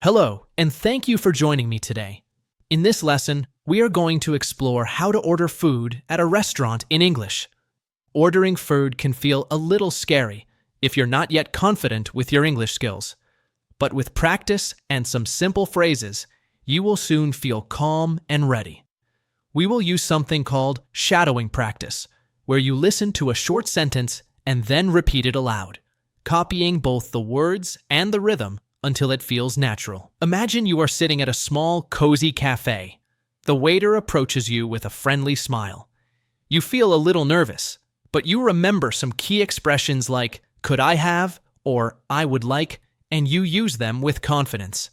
Hello, and thank you for joining me today. In this lesson, we are going to explore how to order food at a restaurant in English. Ordering food can feel a little scary if you're not yet confident with your English skills. But with practice and some simple phrases, you will soon feel calm and ready. We will use something called shadowing practice, where you listen to a short sentence and then repeat it aloud, copying both the words and the rhythm until it feels natural. Imagine you are sitting at a small, cozy cafe. The waiter approaches you with a friendly smile. You feel a little nervous, but you remember some key expressions like, "Could I have?" or "I would like," and you use them with confidence.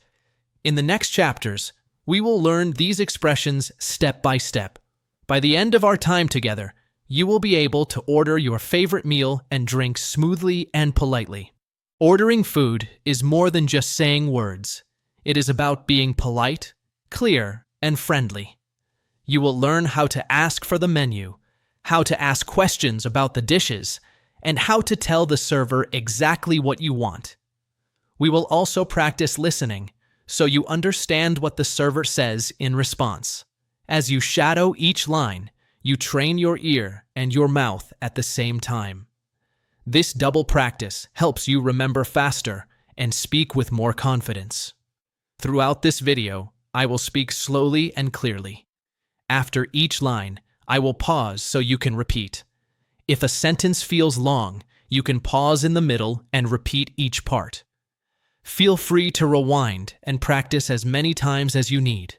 In the next chapters, we will learn these expressions step by step. By the end of our time together, you will be able to order your favorite meal and drink smoothly and politely. Ordering food is more than just saying words. It is about being polite, clear, and friendly. You will learn how to ask for the menu, how to ask questions about the dishes, and how to tell the server exactly what you want. We will also practice listening, so you understand what the server says in response. As you shadow each line, you train your ear and your mouth at the same time. This double practice helps you remember faster and speak with more confidence. Throughout this video, I will speak slowly and clearly. After each line, I will pause so you can repeat. If a sentence feels long, you can pause in the middle and repeat each part. Feel free to rewind and practice as many times as you need.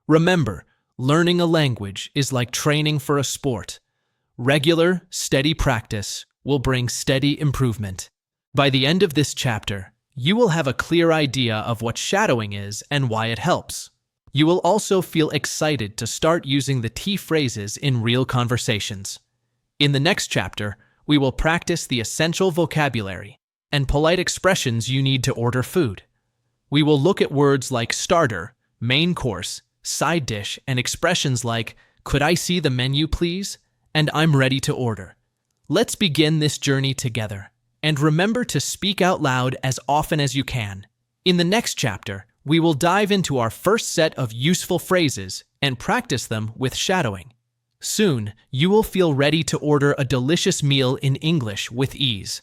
Remember, learning a language is like training for a sport. Regular, steady practice will bring steady improvement. By the end of this chapter, you will have a clear idea of what shadowing is and why it helps. You will also feel excited to start using the key phrases in real conversations. In the next chapter, we will practice the essential vocabulary and polite expressions you need to order food. We will look at words like starter, main course, side dish, and expressions like, "Could I see the menu, please?" and "I'm ready to order." Let's begin this journey together, and remember to speak out loud as often as you can. In the next chapter, we will dive into our first set of useful phrases and practice them with shadowing. Soon, you will feel ready to order a delicious meal in English with ease.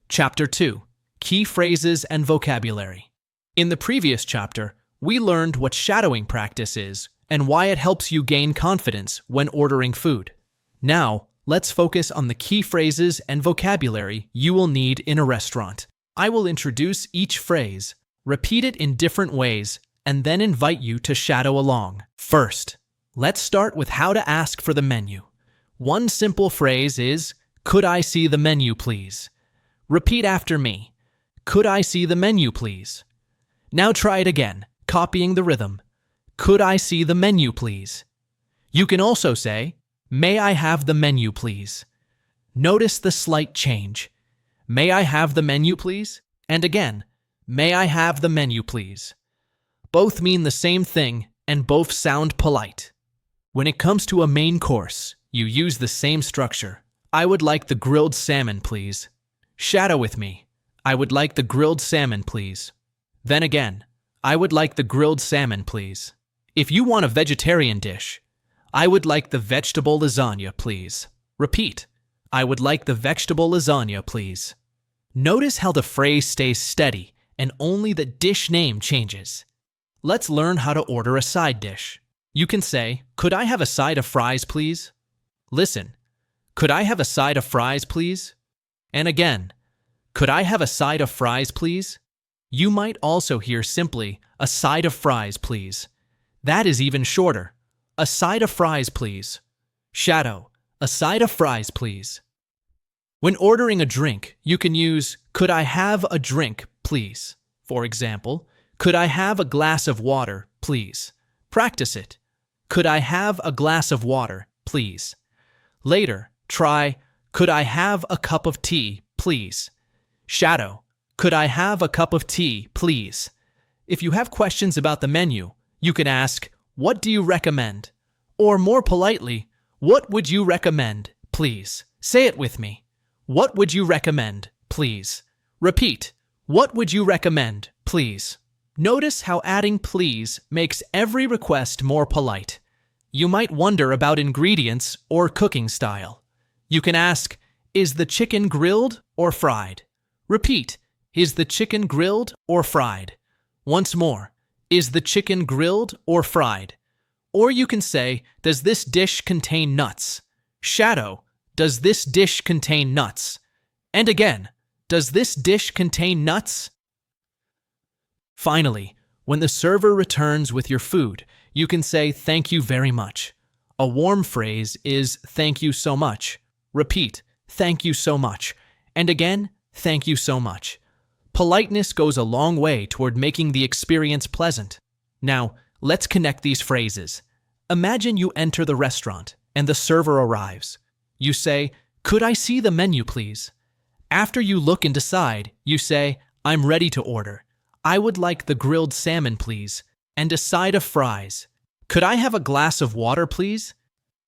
Chapter 2: Key Phrases and Vocabulary. In the previous chapter, we learned what shadowing practice is and why it helps you gain confidence when ordering food. Now, let's focus on the key phrases and vocabulary you will need in a restaurant. I will introduce each phrase, repeat it in different ways, and then invite you to shadow along. First, let's start with how to ask for the menu. One simple phrase is, "Could I see the menu, please?" Repeat after me. "Could I see the menu, please?" Now try it again, copying the rhythm. "Could I see the menu, please?" You can also say, "May I have the menu, please?" Notice the slight change. "May I have the menu, please?" And again, "May I have the menu, please?" Both mean the same thing and both sound polite. When it comes to a main course, you use the same structure. "I would like the grilled salmon, please." Shadow with me. "I would like the grilled salmon, please." Then again, "I would like the grilled salmon, please." If you want a vegetarian dish, "I would like the vegetable lasagna, please." Repeat, "I would like the vegetable lasagna, please." Notice how the phrase stays steady and only the dish name changes. Let's learn how to order a side dish. You can say, "Could I have a side of fries, please?" Listen, "Could I have a side of fries, please?" And again, "Could I have a side of fries, please?" You might also hear simply, "A side of fries, please." That is even shorter. "A side of fries, please." Shadow, "A side of fries, please." When ordering a drink, you can use, "Could I have a drink, please?" For example, "Could I have a glass of water, please?" Practice it. "Could I have a glass of water, please?" Later, try, "Could I have a cup of tea, please?" Shadow, "Could I have a cup of tea, please?" If you have questions about the menu, you can ask, "What do you recommend?" Or more politely, "What would you recommend, please?" Say it with me. "What would you recommend, please?" Repeat, "What would you recommend, please?" Notice how adding please makes every request more polite. You might wonder about ingredients or cooking style. You can ask, is the chicken grilled or fried? Repeat, is the chicken grilled or fried? Once more, is the chicken grilled or fried? Or you can say, does this dish contain nuts? Shadow, does this dish contain nuts? And again, does this dish contain nuts? Finally, when the server returns with your food, you can say thank you very much. A warm phrase is thank you so much. Repeat, thank you so much. And again, thank you so much. Politeness goes a long way toward making the experience pleasant. Now, let's connect these phrases. Imagine you enter the restaurant and the server arrives. You say, could I see the menu, please? After you look and decide, you say, I'm ready to order. I would like the grilled salmon, please, and a side of fries. Could I have a glass of water, please?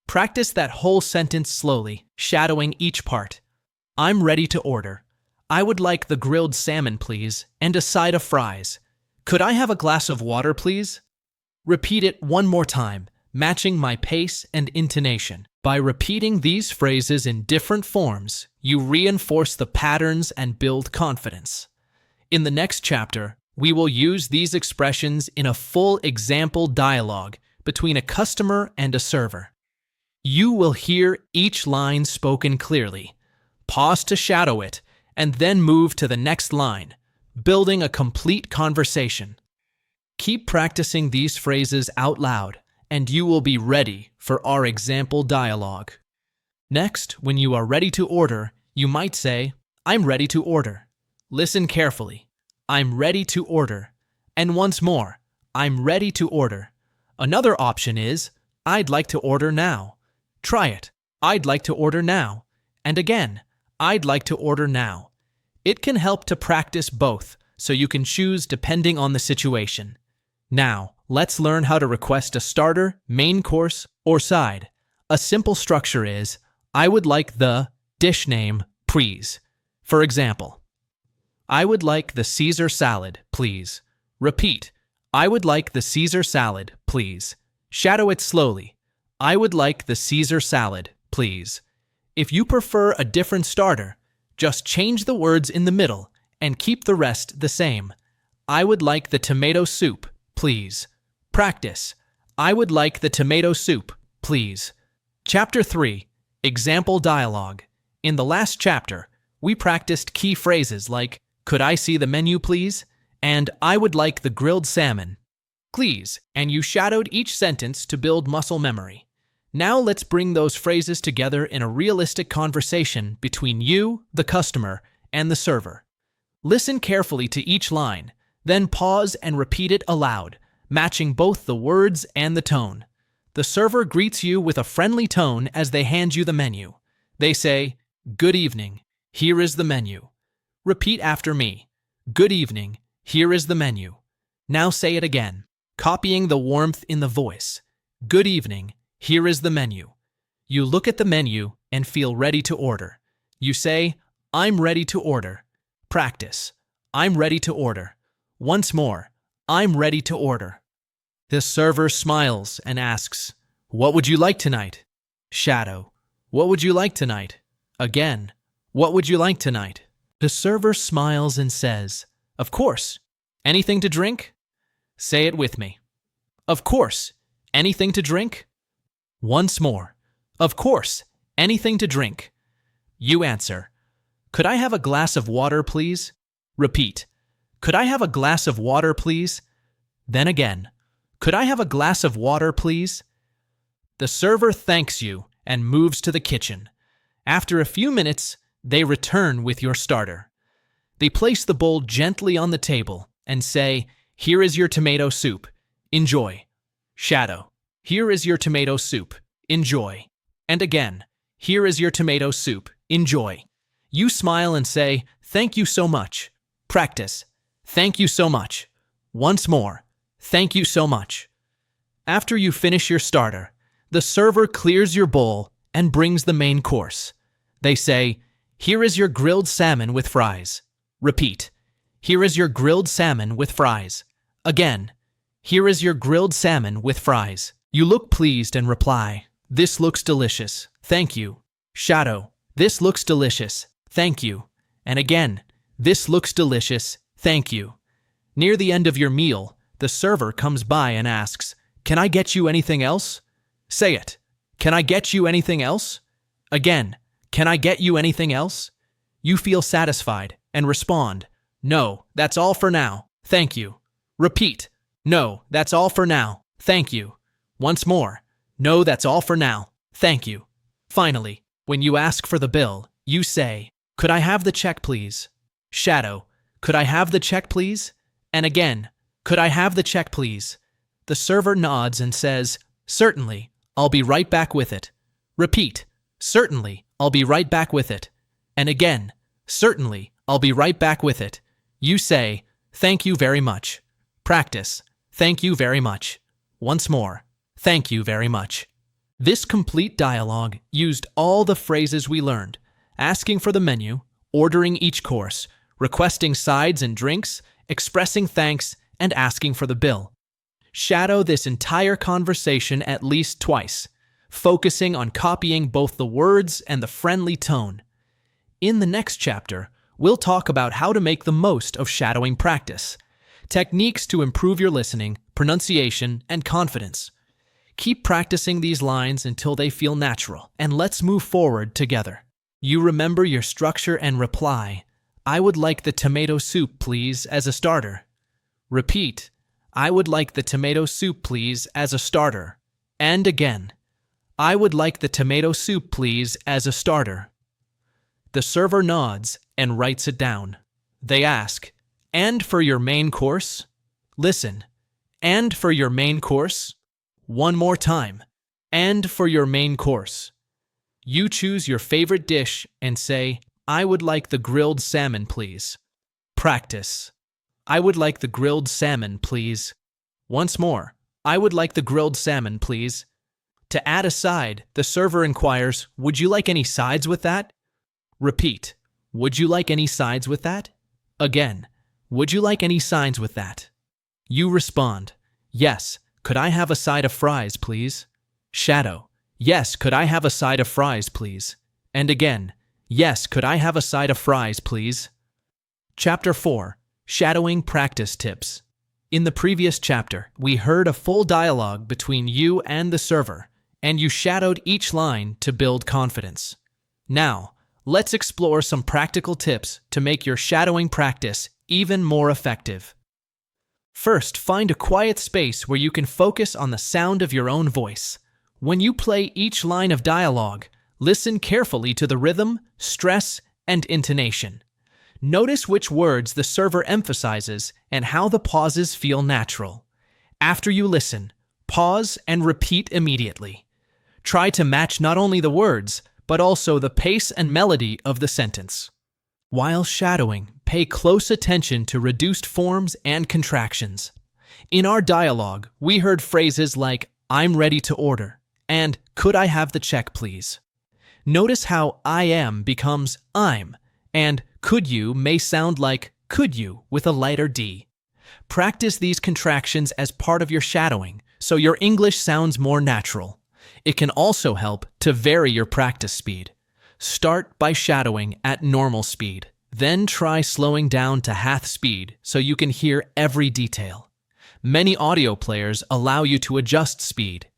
Practice that whole sentence slowly, shadowing each part. I'm ready to order. I would like the grilled salmon, please, and a side of fries. Could I have a glass of water, please? Repeat it one more time, matching my pace and intonation. By repeating these phrases in different forms, you reinforce the patterns and build confidence. In the next chapter, we will use these expressions in a full example dialogue between a customer and a server. You will hear each line spoken clearly, pause to shadow it, and then move to the next line, building a complete conversation. Keep practicing these phrases out loud, and you will be ready for our example dialogue. Next, when you are ready to order, you might say, I'm ready to order. Listen carefully. I'm ready to order. And once more, I'm ready to order. Another option is, I'd like to order now. Try it. I'd like to order now. And again, I'd like to order now. It can help to practice both, so you can choose depending on the situation. Now, let's learn how to request a starter, main course, or side. A simple structure is, I would like the dish name, please. For example, I would like the Caesar salad, please. Repeat, I would like the Caesar salad, please. Shadow it slowly. I would like the Caesar salad, please. If you prefer a different starter, just change the words in the middle and keep the rest the same. I would like the tomato soup, please. Practice. I would like the tomato soup, please. Chapter 3. Example Dialogue. In the last chapter, we practiced key phrases like, could I see the menu, please? And I would like the grilled salmon, please, and you shadowed each sentence to build muscle memory. Now let's bring those phrases together in a realistic conversation between you, the customer, and the server. Listen carefully to each line, then pause and repeat it aloud, matching both the words and the tone. The server greets you with a friendly tone as they hand you the menu. They say, good evening, here is the menu. Repeat after me. Good evening, here is the menu. Now say it again, copying the warmth in the voice. Good evening, here is the menu. You look at the menu and feel ready to order. You say, I'm ready to order. Practice. I'm ready to order. Once more, I'm ready to order. The server smiles and asks, what would you like tonight? Shadow. What would you like tonight? Again. What would you like tonight? The server smiles and says, of course. Anything to drink? Say it with me. Of course. Anything to drink? Once more. Of course. Anything to drink. You answer, could I have a glass of water, please? Repeat. Could I have a glass of water, please? Then again. Could I have a glass of water, please? The server thanks you and moves to the kitchen. After a few minutes, they return with your starter. They place the bowl gently on the table and say, here is your tomato soup. Enjoy. Shadow. Here is your tomato soup. Enjoy. And again, here is your tomato soup. Enjoy. You smile and say, thank you so much. Practice. Thank you so much. Once more. Thank you so much. After you finish your starter, the server clears your bowl and brings the main course. They say, here is your grilled salmon with fries. Repeat. Here is your grilled salmon with fries. Again, here is your grilled salmon with fries. You look pleased and reply, "This looks delicious. Thank you." Shadow, "This looks delicious. Thank you." And again, "This looks delicious. Thank you." Near the end of your meal, the server comes by and asks, "Can I get you anything else?" Say it. "Can I get you anything else?" Again, "Can I get you anything else?" You feel satisfied and respond, "No, that's all for now. Thank you." Repeat, "No, that's all for now. Thank you." Once more, "No, that's all for now. Thank you." Finally, when you ask for the bill, you say, "Could I have the check, please?" Shadow, "Could I have the check, please?" And again, "Could I have the check, please?" The server nods and says, "Certainly, I'll be right back with it." Repeat, "Certainly, I'll be right back with it." And again, "Certainly, I'll be right back with it." You say, "Thank you very much." Practice, "Thank you very much." Once more, "Thank you very much." This complete dialogue used all the phrases we learned: asking for the menu, ordering each course, requesting sides and drinks, expressing thanks, and asking for the bill. Shadow this entire conversation at least twice, focusing on copying both the words and the friendly tone. In the next chapter, we'll talk about how to make the most of shadowing practice, techniques to improve your listening, pronunciation, and confidence. Keep practicing these lines until they feel natural, and let's move forward together. You remember your structure and reply, "I would like the tomato soup, please, as a starter." Repeat, "I would like the tomato soup, please, as a starter." And again, "I would like the tomato soup, please, as a starter." The server nods and writes it down. They ask, "And for your main course?" Listen, "And for your main course?" One more time, "And for your main course." You choose your favorite dish and say, "I would like the grilled salmon, please." Practice. "I would like the grilled salmon, please." Once more, "I would like the grilled salmon, please." To add a side, the server inquires, "Would you like any sides with that?" Repeat, "Would you like any sides with that?" Again, "Would you like any sides with that?" You respond, "Yes, could I have a side of fries, please?" Shadow, "Yes, could I have a side of fries, please?" And again, "Yes, could I have a side of fries, please?" Chapter 4. Shadowing Practice Tips. In the previous chapter, we heard a full dialogue between you and the server, and you shadowed each line to build confidence. Now, let's explore some practical tips to make your shadowing practice even more effective. First, find a quiet space where you can focus on the sound of your own voice. When you play each line of dialogue, listen carefully to the rhythm, stress, and intonation. Notice which words the server emphasizes and how the pauses feel natural. After you listen, pause and repeat immediately. Try to match not only the words, but also the pace and melody of the sentence. While shadowing, pay close attention to reduced forms and contractions. In our dialogue, we heard phrases like, "I'm ready to order," and "Could I have the check, please?" Notice how "I am" becomes "I'm," and "could you" may sound like "could you" with a lighter D. Practice these contractions as part of your shadowing, so your English sounds more natural. It can also help to vary your practice speed. Start by shadowing at normal speed, then try slowing down to half speed so you can hear every detail. Many audio players allow you to adjust speed.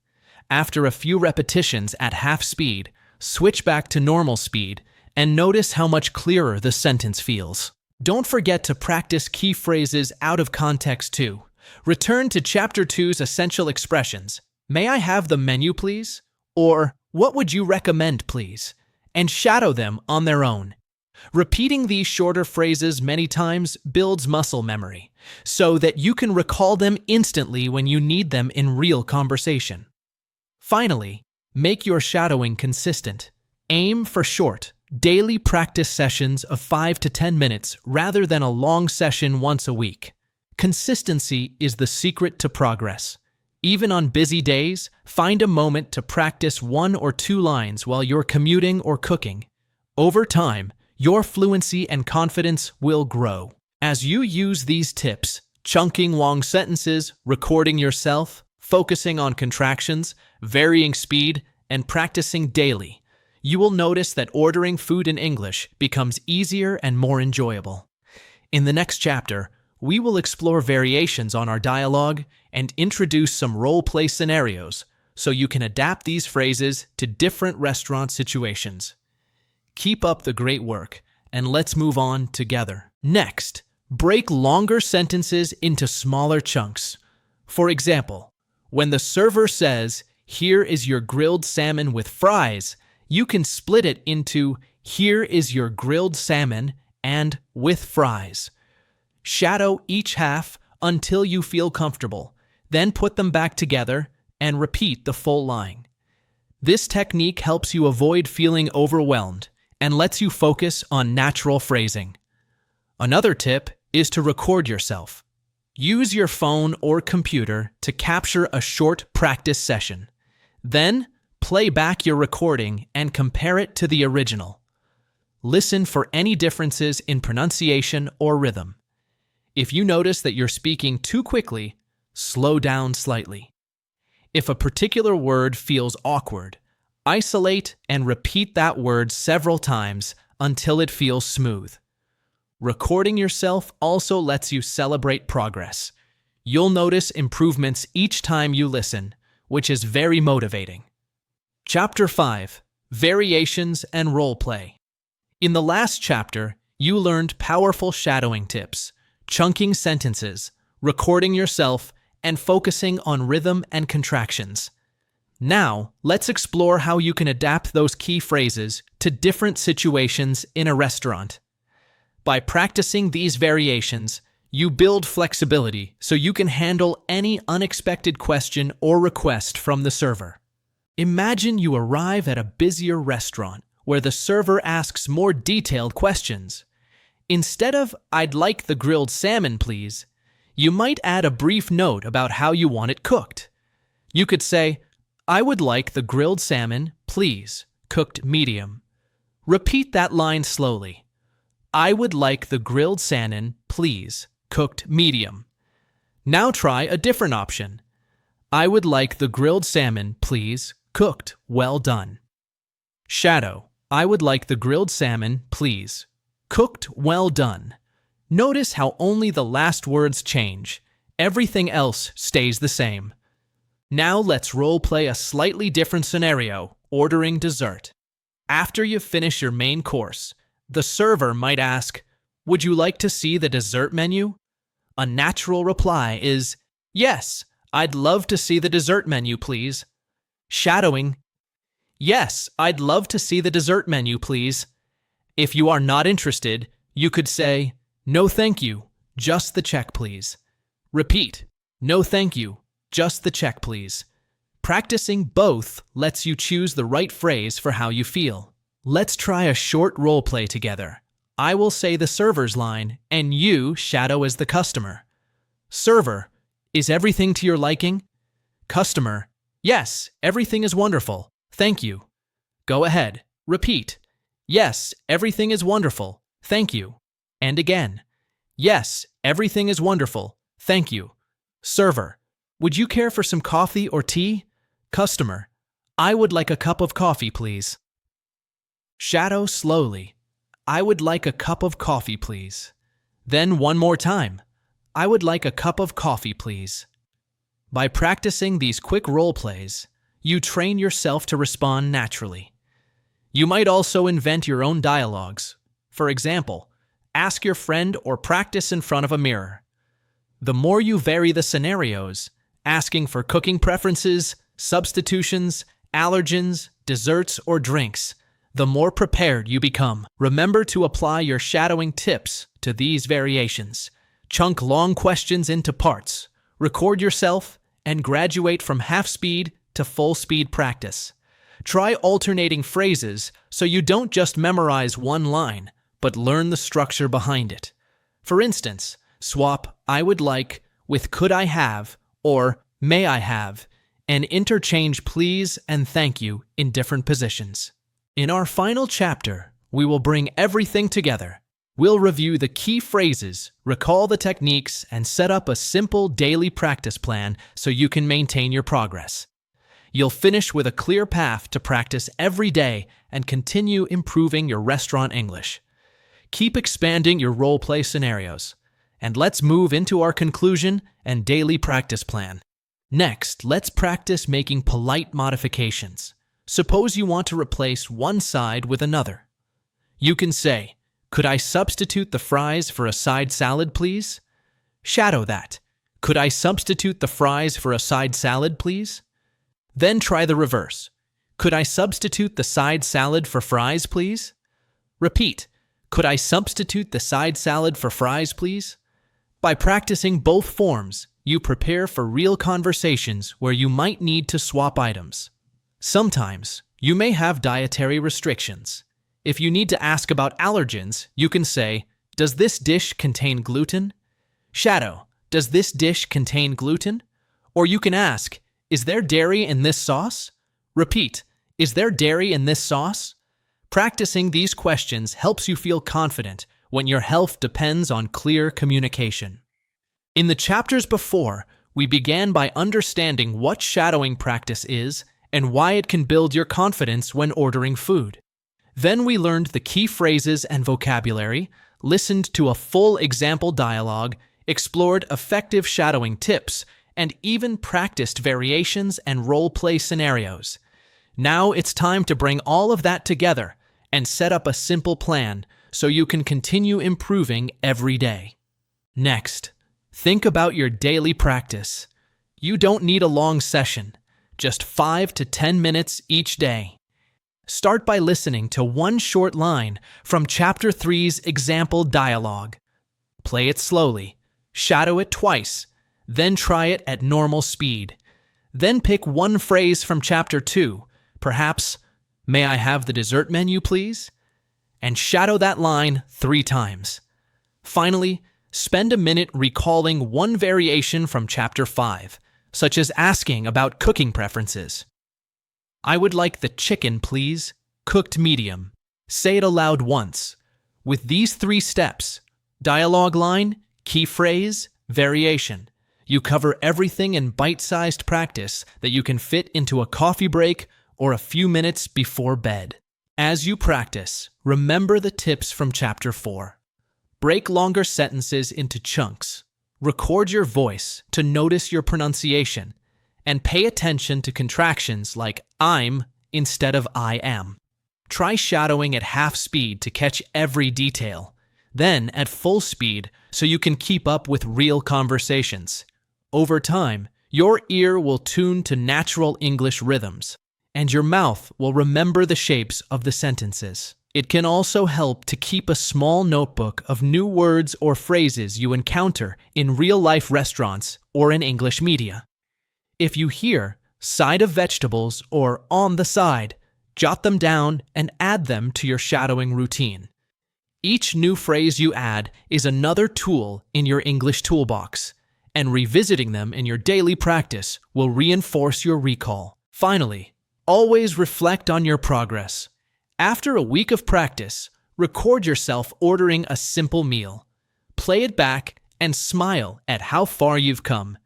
After a few repetitions at half speed, switch back to normal speed and notice how much clearer the sentence feels. Don't forget to practice key phrases out of context too. Return to Chapter 2's essential expressions. "May I have the menu, please?" Or, "What would you recommend, please?" And shadow them on their own. Repeating these shorter phrases many times builds muscle memory, so that you can recall them instantly when you need them in real conversation. Finally, make your shadowing consistent. Aim for short, daily practice sessions of 5 to 10 minutes rather than a long session once a week. Consistency is the secret to progress. Even on busy days, find a moment to practice 1 or 2 lines while you're commuting or cooking. Over time, your fluency and confidence will grow. As you use these tips, chunking long sentences, recording yourself, focusing on contractions, varying speed, and practicing daily, you will notice that ordering food in English becomes easier and more enjoyable. In the next chapter, we will explore variations on our dialogue and introduce some role-play scenarios so you can adapt these phrases to different restaurant situations. Keep up the great work, and let's move on together. Next, break longer sentences into smaller chunks. For example, when the server says, "Here is your grilled salmon with fries," you can split it into, "Here is your grilled salmon," and "with fries." Shadow each half until you feel comfortable, then put them back together and repeat the full line. This technique helps you avoid feeling overwhelmed and lets you focus on natural phrasing. Another tip is to record yourself. Use your phone or computer to capture a short practice session. Then, play back your recording and compare it to the original. Listen for any differences in pronunciation or rhythm. If you notice that you're speaking too quickly, slow down slightly. If a particular word feels awkward, isolate and repeat that word several times until it feels smooth. Recording yourself also lets you celebrate progress. You'll notice improvements each time you listen, which is very motivating. Chapter 5. Variations and Role Play. In the last chapter, you learned powerful shadowing tips, chunking sentences, recording yourself, and focusing on rhythm and contractions. Now, let's explore how you can adapt those key phrases to different situations in a restaurant. By practicing these variations, you build flexibility so you can handle any unexpected question or request from the server. Imagine you arrive at a busier restaurant where the server asks more detailed questions. Instead of, "I'd like the grilled salmon, please," you might add a brief note about how you want it cooked. You could say, "I would like the grilled salmon, please, cooked medium." Repeat that line slowly. "I would like the grilled salmon, please, cooked medium." Now try a different option. "I would like the grilled salmon, please, cooked well done." Shadow, "I would like the grilled salmon, please, cooked well done." Notice how only the last words change. Everything else stays the same. Now let's role-play a slightly different scenario, ordering dessert. After you finish your main course, the server might ask, "Would you like to see the dessert menu?" A natural reply is, "Yes, I'd love to see the dessert menu, please." Shadowing, "Yes, I'd love to see the dessert menu, please." If you are not interested, you could say, "No thank you, just the check, please." Repeat, "No thank you, just the check, please." Practicing both lets you choose the right phrase for how you feel. Let's try a short role play together. I will say the server's line, and you shadow as the customer. Server, "Is everything to your liking?" Customer, "Yes, everything is wonderful. Thank you." Go ahead. Repeat. "Yes, everything is wonderful. Thank you." And again. "Yes, everything is wonderful. Thank you." Server, "Would you care for some coffee or tea?" Customer, "I would like a cup of coffee, please." Shadow slowly. "I would like a cup of coffee, please." Then one more time. "I would like a cup of coffee, please." By practicing these quick role plays, you train yourself to respond naturally. You might also invent your own dialogues. For example, ask your friend or practice in front of a mirror. The more you vary the scenarios, asking for cooking preferences, substitutions, allergens, desserts, or drinks, the more prepared you become. Remember to apply your shadowing tips to these variations. Chunk long questions into parts, record yourself, and graduate from half-speed to full-speed practice. Try alternating phrases so you don't just memorize one line, but learn the structure behind it. For instance, swap "I would like" with "could I have" or "may I have," and interchange "please" and "thank you" in different positions. In our final chapter, we will bring everything together. We'll review the key phrases, recall the techniques, and set up a simple daily practice plan so you can maintain your progress. You'll finish with a clear path to practice every day and continue improving your restaurant English. Keep expanding your role-play scenarios. And let's move into our conclusion and daily practice plan. Next, let's practice making polite modifications. Suppose you want to replace one side with another. You can say, "Could I substitute the fries for a side salad, please?" Shadow that. "Could I substitute the fries for a side salad, please?" Then try the reverse. "Could I substitute the side salad for fries, please?" Repeat. "Could I substitute the side salad for fries, please?" By practicing both forms, you prepare for real conversations where you might need to swap items. Sometimes, you may have dietary restrictions. If you need to ask about allergens, you can say, "Does this dish contain gluten?" Shadow, "Does this dish contain gluten?" Or you can ask, "Is there dairy in this sauce?" Repeat, "Is there dairy in this sauce?" Practicing these questions helps you feel confident when your health depends on clear communication. In the chapters before, we began by understanding what shadowing practice is and why it can build your confidence when ordering food. Then we learned the key phrases and vocabulary, listened to a full example dialogue, explored effective shadowing tips, and even practiced variations and role-play scenarios. Now it's time to bring all of that together and set up a simple plan so you can continue improving every day. Next, think about your daily practice. You don't need a long session, just 5 to 10 minutes each day. Start by listening to one short line from Chapter 3's example dialogue. Play it slowly, shadow it twice, then try it at normal speed. Then pick one phrase from Chapter 2, perhaps, "May I have the dessert menu, please?" and shadow that line 3 times. Finally, spend a minute recalling one variation from Chapter 5, such as asking about cooking preferences. "I would like the chicken, please, cooked medium." Say it aloud once. With these 3 steps, dialogue line, key phrase, variation, you cover everything in bite-sized practice that you can fit into a coffee break or a few minutes before bed. As you practice, remember the tips from Chapter 4. Break longer sentences into chunks. Record your voice to notice your pronunciation, and pay attention to contractions like "I'm" instead of "I am." Try shadowing at half speed to catch every detail, then at full speed so you can keep up with real conversations. Over time, your ear will tune to natural English rhythms, and your mouth will remember the shapes of the sentences. It can also help to keep a small notebook of new words or phrases you encounter in real-life restaurants or in English media. If you hear "side of vegetables" or "on the side," jot them down and add them to your shadowing routine. Each new phrase you add is another tool in your English toolbox, and revisiting them in your daily practice will reinforce your recall. Finally, always reflect on your progress. After a week of practice, record yourself ordering a simple meal. Play it back and smile at how far you've come.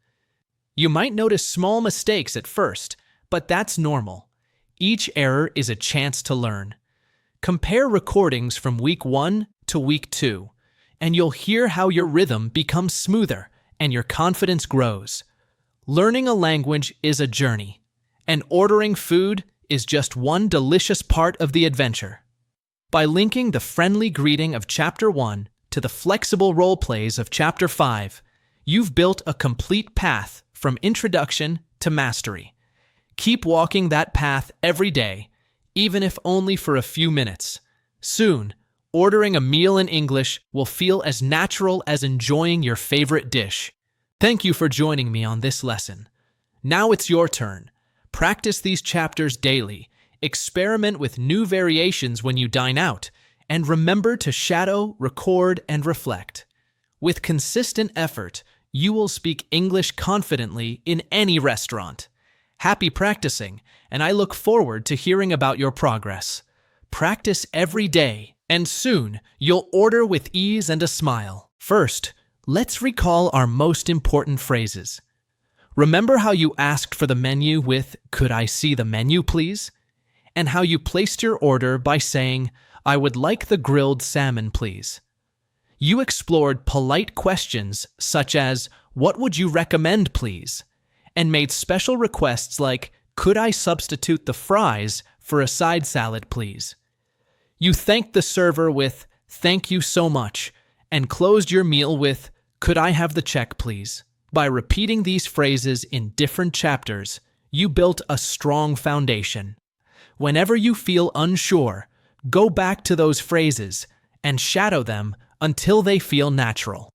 You might notice small mistakes at first, but that's normal. Each error is a chance to learn. Compare recordings from week 1 to week 2, and you'll hear how your rhythm becomes smoother and your confidence grows. Learning a language is a journey, and ordering food is just one delicious part of the adventure. By linking the friendly greeting of Chapter 1 to the flexible role plays of Chapter 5, you've built a complete path from introduction to mastery. Keep walking that path every day, even if only for a few minutes. Soon, ordering a meal in English will feel as natural as enjoying your favorite dish. Thank you for joining me on this lesson. Now it's your turn. Practice these chapters daily, experiment with new variations when you dine out, and remember to shadow, record, and reflect. With consistent effort, you will speak English confidently in any restaurant. Happy practicing, and I look forward to hearing about your progress. Practice every day And soon, you'll order with ease and a smile. First, let's recall our most important phrases. Remember how you asked for the menu with, "Could I see the menu, please?" And how you placed your order by saying, "I would like the grilled salmon, please." You explored polite questions such as, "What would you recommend, please?" and made special requests like, "Could I substitute the fries for a side salad, please?" You thanked the server with, "Thank you so much," and closed your meal with, "Could I have the check, please?" By repeating these phrases in different chapters, you built a strong foundation. Whenever you feel unsure, go back to those phrases and shadow them until they feel natural.